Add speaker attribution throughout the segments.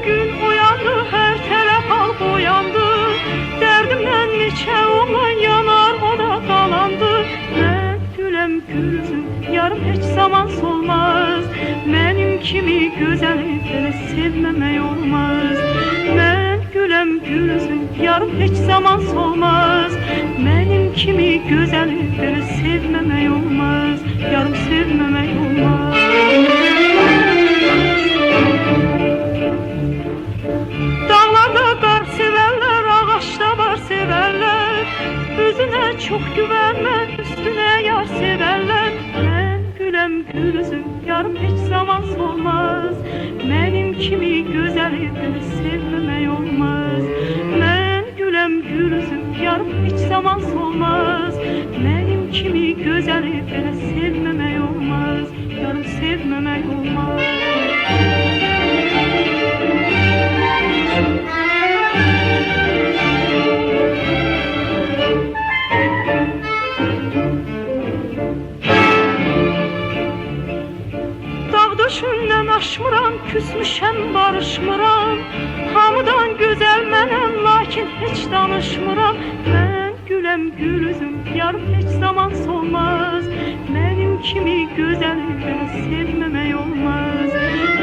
Speaker 1: gün uyandı, her tərəf al boyandı. Dərdimdən neçə oğlan yanar, o da qalandı. Mən güləm gülsün, yarım heç zaman solmaz. Mənim kimi gözəli belə sevməmək olmaz. Mən güləm gülsün, yarım heç zaman solmaz. Mənim kimi gözəli belə sevməmək olmaz. Yarım sevməmək olmaz. Dağlarda qar sevərlər, ağaçda var sevərlər. Özünə çox güvənmə, üstünə yar sevərlər. Mən güləm gülsün, yarım heç zaman solmaz. Mənim kimi gözəli belə sevməmək olmaz. Mən güləm gülsün, yarım heç zaman solmaz. Mənim kimi gözəli belə sevməmək olmaz. Yarım sevməmək olmaz. Döşündən aşmıram, küsmüşəm, barışmıram. Hamıdan gözəl mənəm, lakin heç danışmıram. Mən güləm gülsün, yarım heç zaman solmaz. Mənim kimi gözəli belə sevməmək olmaz.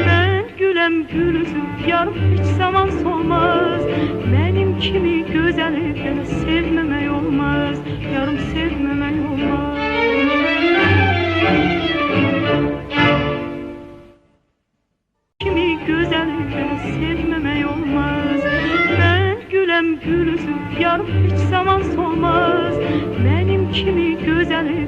Speaker 1: Mən güləm gülsün, yarım heç zaman solmaz. Mənim kimi gözəli belə sevməmək olmaz. Yarım sevməmək olmaz. Gözəli belə sevməmək olmaz. Mən güləm gülsün, yarım heç zaman solmaz. Mənim kimi gözəli